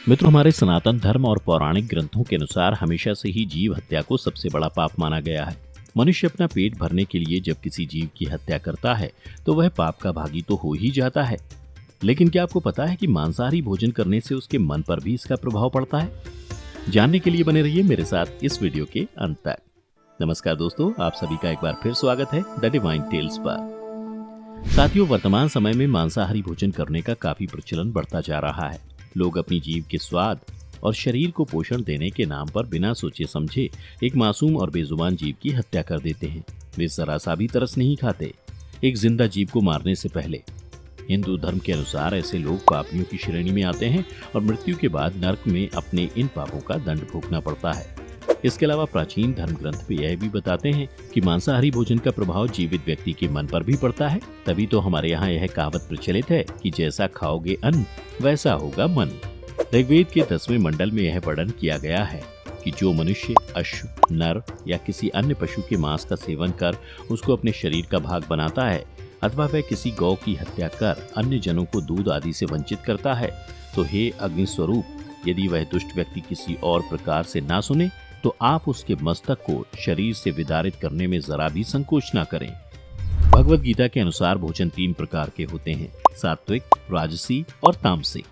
मित्रों, हमारे सनातन धर्म और पौराणिक ग्रंथों के अनुसार हमेशा से ही जीव हत्या को सबसे बड़ा पाप माना गया है। मनुष्य अपना पेट भरने के लिए जब किसी जीव की हत्या करता है तो वह पाप का भागी तो हो ही जाता है। लेकिन क्या आपको पता है कि मांसाहारी भोजन करने से उसके मन पर भी इसका प्रभाव पड़ता है? जानने के लिए बने रहिए मेरे साथ इस वीडियो के अंत तक। नमस्कार दोस्तों, आप सभी का एक बार फिर स्वागत है द डिवाइन टेल्स पर। साथियों, वर्तमान समय में मांसाहारी भोजन करने का काफी प्रचलन बढ़ता जा रहा है। लोग अपनी जीभ के स्वाद और शरीर को पोषण देने के नाम पर बिना सोचे समझे एक मासूम और बेजुबान जीव की हत्या कर देते हैं। वे जरा सा भी तरस नहीं खाते एक जिंदा जीव को मारने से पहले। हिंदू धर्म के अनुसार ऐसे लोग पापियों की श्रेणी में आते हैं और मृत्यु के बाद नरक में अपने इन पापों का दंड भोगना पड़ता है। इसके अलावा प्राचीन धर्म ग्रंथ पे यह भी बताते हैं कि मांसाहारी भोजन का प्रभाव जीवित व्यक्ति के मन पर भी पड़ता है। तभी तो हमारे यहाँ यह कहावत प्रचलित है कि जैसा खाओगे अन्न वैसा होगा मन। ऋग्वेद के 10वें मंडल में यह वर्णन किया गया है कि जो मनुष्य अश्व, नर या किसी अन्य पशु के मांस का सेवन कर उसको अपने शरीर का भाग बनाता है, अथवा वह किसी गौ की हत्या कर अन्य जनों को दूध आदि से वंचित करता है, तो हे अग्नि स्वरूप, यदि वह दुष्ट व्यक्ति किसी और प्रकार से ना सुने तो आप उसके मस्तक को शरीर से विदारित करने में जरा भी संकोच ना करें। भगवत गीता के अनुसार भोजन 3 प्रकार के होते हैं: सात्विक, राजसी और तामसिक।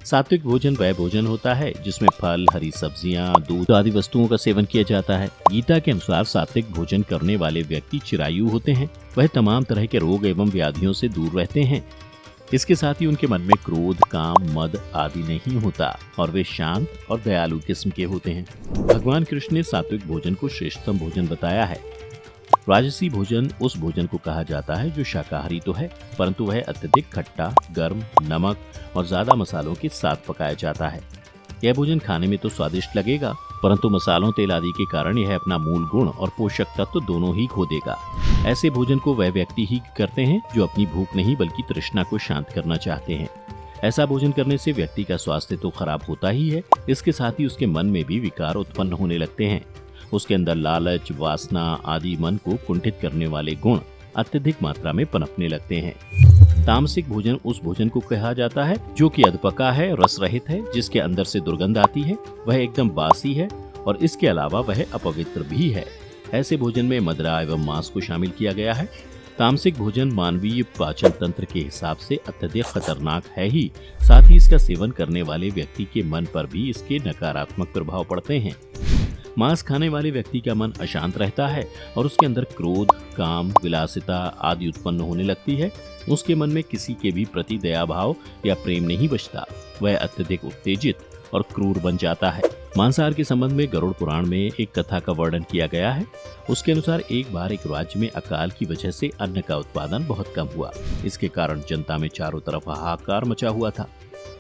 सात्विक भोजन वह भोजन होता है जिसमें फल, हरी सब्जियां, दूध आदि वस्तुओं का सेवन किया जाता है। गीता के अनुसार सात्विक भोजन करने वाले व्यक्ति चिरायु होते हैं। वह तमाम तरह के रोग एवं व्याधियों से दूर रहते हैं। इसके साथ ही उनके मन में क्रोध, काम, मद आदि नहीं होता और वे शांत और दयालु किस्म के होते हैं। भगवान कृष्ण ने सात्विक भोजन को श्रेष्ठतम भोजन बताया है। राजसी भोजन उस भोजन को कहा जाता है जो शाकाहारी तो है, परंतु वह अत्यधिक खट्टा, गर्म, नमक और ज्यादा मसालों के साथ पकाया जाता है। यह भोजन खाने में तो स्वादिष्ट लगेगा, परंतु मसालों, तेल आदि के कारण यह अपना मूल गुण और पोषक तत्व दोनों ही खो देगा। ऐसे भोजन को वह व्यक्ति ही करते हैं जो अपनी भूख नहीं बल्कि तृष्णा को शांत करना चाहते हैं। ऐसा भोजन करने से व्यक्ति का स्वास्थ्य तो खराब होता ही है, इसके साथ ही उसके मन में भी विकार उत्पन्न होने लगते हैं। उसके अंदर लालच, वासना आदि मन को कुंठित करने वाले गुण अत्यधिक मात्रा में पनपने लगते हैं। तामसिक भोजन उस भोजन को कहा जाता है जो कि अधपका है, रस रहित है, जिसके अंदर से दुर्गंध आती है, वह एकदम बासी है और इसके अलावा वह अपवित्र भी है। ऐसे भोजन में मदिरा एवं मांस को शामिल किया गया है। तामसिक भोजन मानवीय पाचन तंत्र के हिसाब से अत्यधिक खतरनाक है ही, साथ ही इसका सेवन करने वाले व्यक्ति के मन पर भी इसके नकारात्मक प्रभाव पड़ते हैं। मांस खाने वाले व्यक्ति का मन अशांत रहता है और उसके अंदर क्रोध, काम, विलासिता आदि उत्पन्न होने लगती है। उसके मन में किसी के भी प्रति दया भाव या प्रेम नहीं बचता। वह अत्यधिक उत्तेजित और क्रूर बन जाता है। मांसाहार के संबंध में गरुड़ पुराण में एक कथा का वर्णन किया गया है। उसके अनुसार एक बार एक राज्य में अकाल की वजह से अन्न का उत्पादन बहुत कम हुआ। इसके कारण जनता में चारों तरफ हाहाकार मचा हुआ था।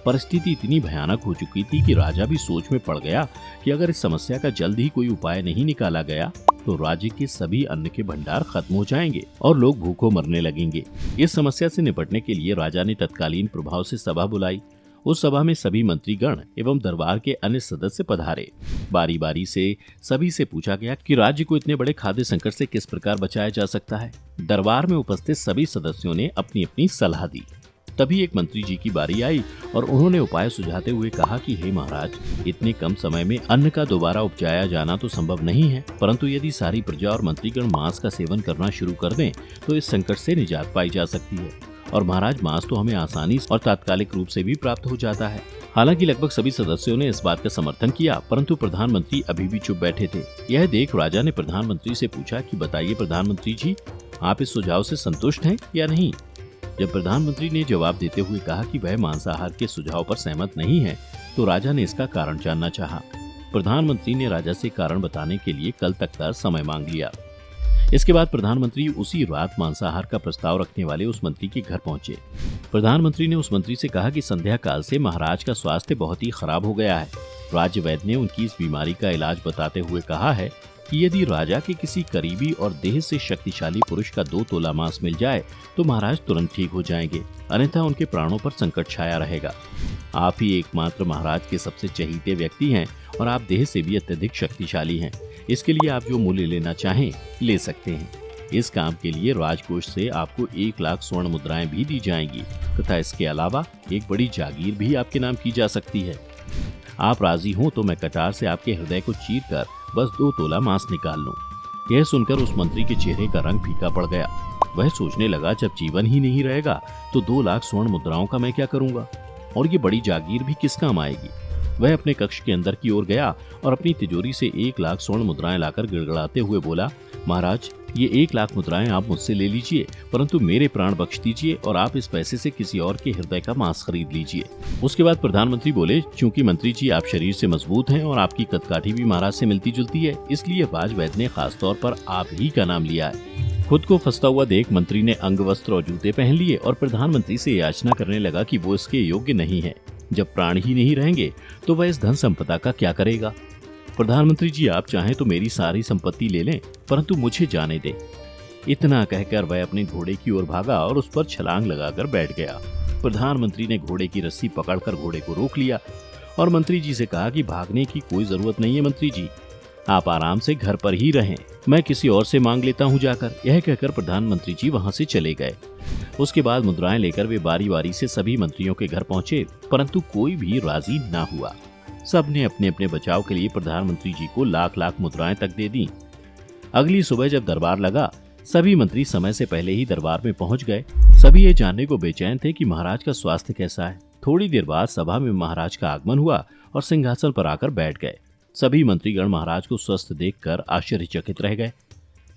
परिस्थिति इतनी भयानक हो चुकी थी कि राजा भी सोच में पड़ गया कि अगर इस समस्या का जल्द ही कोई उपाय नहीं निकाला गया तो राज्य के सभी अन्न के भंडार खत्म हो जाएंगे और लोग भूखों मरने लगेंगे। इस समस्या से निपटने के लिए राजा ने तत्कालीन प्रभाव से सभा बुलाई। उस सभा में सभी मंत्रीगण एवं दरबार के अन्य सदस्य पधारे। बारी बारी से सभी से पूछा गया कि राज्य को इतने बड़े खाद्य संकट से किस प्रकार बचाया जा सकता है। दरबार में उपस्थित सभी सदस्यों ने अपनी अपनी सलाह दी। तभी एक मंत्री जी की बारी आई और उन्होंने उपाय सुझाते हुए कहा कि हे महाराज, इतने कम समय में अन्न का दोबारा उपजाया जाना तो संभव नहीं है, परंतु यदि सारी प्रजा और मंत्रीगण मांस का सेवन करना शुरू कर दें तो इस संकट से निजात पाई जा सकती है। और महाराज, मांस तो हमें आसानी और तात्कालिक रूप से भी प्राप्त हो जाता है। हालांकि लगभग सभी सदस्यों ने इस बात का समर्थन किया, परंतु प्रधानमंत्री अभी भी चुप बैठे थे। यह देख राजा ने प्रधानमंत्री से पूछा कि बताइए प्रधानमंत्री जी, आप इस सुझाव से संतुष्ट हैं या नहीं। जब प्रधानमंत्री ने जवाब देते हुए कहा कि वह मांसाहार के सुझाव पर सहमत नहीं है, तो राजा ने इसका कारण जानना चाहा। प्रधानमंत्री ने राजा से कारण बताने के लिए कल तक का समय मांग लिया। इसके बाद प्रधानमंत्री उसी रात मांसाहार का प्रस्ताव रखने वाले उस मंत्री के घर पहुंचे। प्रधानमंत्री ने उस मंत्री से कहा कि संध्या काल से महाराज का स्वास्थ्य बहुत ही खराब हो गया है। राज्य वैद्य ने उनकी इस बीमारी का इलाज बताते हुए कहा है कि यदि राजा के किसी करीबी और देह से शक्तिशाली पुरुष का 2 तोला मांस मिल जाए तो महाराज तुरंत ठीक हो जाएंगे, अन्यथा उनके प्राणों पर संकट छाया रहेगा। आप ही एकमात्र महाराज के सबसे चहीते व्यक्ति हैं और आप देह से भी अत्यधिक शक्तिशाली हैं। इसके लिए आप जो मूल्य लेना चाहें ले सकते हैं। इस काम के लिए राजकोष से आपको 1 लाख स्वर्ण मुद्राएं भी दी जाएंगी तथा इसके अलावा एक बड़ी जागीर भी आपके नाम की जा सकती है। आप राजी हो तो मैं कटार से आपके हृदय को चीर कर बस 2 तोला मांस निकाल लूं। यह सुनकर उस मंत्री के चेहरे का रंग फीका पड़ गया। वह सोचने लगा, जब जीवन ही नहीं रहेगा तो 2 लाख स्वर्ण मुद्राओं का मैं क्या करूंगा, और ये बड़ी जागीर भी किस काम आएगी। वह अपने कक्ष के अंदर की ओर गया और अपनी तिजोरी से 1 लाख स्वर्ण मुद्राएं लाकर गिड़गिड़ाते हुए बोला, महाराज, ये 1 लाख मुद्राएं आप मुझसे ले लीजिए, परंतु मेरे प्राण बख्श दीजिए और आप इस पैसे से किसी और के हृदय का मांस खरीद लीजिए। उसके बाद प्रधानमंत्री बोले, चूंकि मंत्री जी आप शरीर से मजबूत हैं और आपकी कदकाठी भी महाराज से मिलती जुलती है, इसलिए बाज वैद्य ने खास तौर पर आप ही का नाम लिया है। खुद को फंसता हुआ देख मंत्री ने अंग वस्त्र और जूते पहन लिए और प्रधानमंत्री से याचना करने लगा कि वो इसके योग्य नहीं है। जब प्राण ही नहीं रहेंगे तो वह इस धन संपदा का क्या करेगा। प्रधानमंत्री जी, आप चाहें तो मेरी सारी संपत्ति ले लें, परंतु मुझे जाने दें। इतना कहकर वह अपने घोड़े की ओर भागा और उस पर छलांग लगाकर बैठ गया। प्रधानमंत्री ने घोड़े की रस्सी पकड़कर घोड़े को रोक लिया और मंत्री जी से कहा कि भागने की कोई जरूरत नहीं है मंत्री जी, आप आराम से घर पर ही रहें, मैं किसी और से मांग लेता हूं जाकर। यह कहकर प्रधानमंत्री जी वहां से चले गए। उसके बाद मुद्राएं लेकर वे बारी बारी से सभी मंत्रियों के घर पहुंचे, परंतु कोई भी राजी न हुआ। सबने अपने अपने बचाव के लिए प्रधानमंत्री जी को लाख लाख मुद्राएं तक दे दी। अगली सुबह जब दरबार लगा, सभी मंत्री समय से पहले ही दरबार में पहुंच गए। सभी ये जानने को बेचैन थे कि महाराज का स्वास्थ्य कैसा है। थोड़ी देर बाद सभा में महाराज का आगमन हुआ और सिंहासन पर आकर बैठ गए। सभी मंत्रीगण महाराज को स्वस्थ देखकर आश्चर्यचकित रह गए।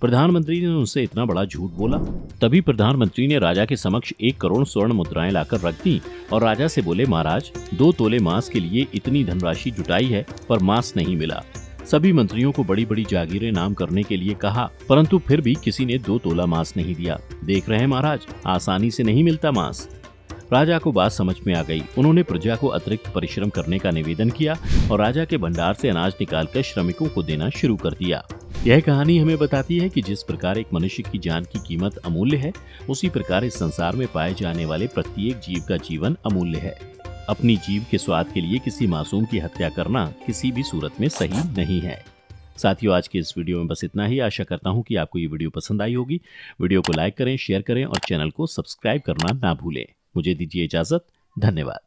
प्रधानमंत्री ने उनसे इतना बड़ा झूठ बोला। तभी प्रधानमंत्री ने राजा के समक्ष 1 करोड़ स्वर्ण मुद्राएं लाकर रख दी और राजा से बोले, महाराज, 2 तोले मांस के लिए इतनी धनराशि जुटाई है, पर मांस नहीं मिला। सभी मंत्रियों को बड़ी बड़ी जागीरें नाम करने के लिए कहा, परंतु फिर भी किसी ने 2 तोला मांस नहीं दिया। देख रहे हैं महाराज, आसानी से नहीं मिलता मांस। राजा को बात समझ में आ गई। उन्होंने प्रजा को अतिरिक्त परिश्रम करने का निवेदन किया और राजा के भंडार से अनाज निकालकर श्रमिकों को देना शुरू कर दिया। यह कहानी हमें बताती है कि जिस प्रकार एक मनुष्य की जान की कीमत अमूल्य है, उसी प्रकार इस संसार में पाए जाने वाले प्रत्येक जीव का जीवन अमूल्य है। अपनी जीव के स्वाद के लिए किसी मासूम की हत्या करना किसी भी सूरत में सही नहीं है। साथियों, आज के इस वीडियो में बस इतना ही। आशा करता हूँ कि आपको ये वीडियो पसंद आई होगी। वीडियो को लाइक करें, शेयर करें और चैनल को सब्सक्राइब करना ना भूलें। मुझे दीजिए इजाजत। धन्यवाद।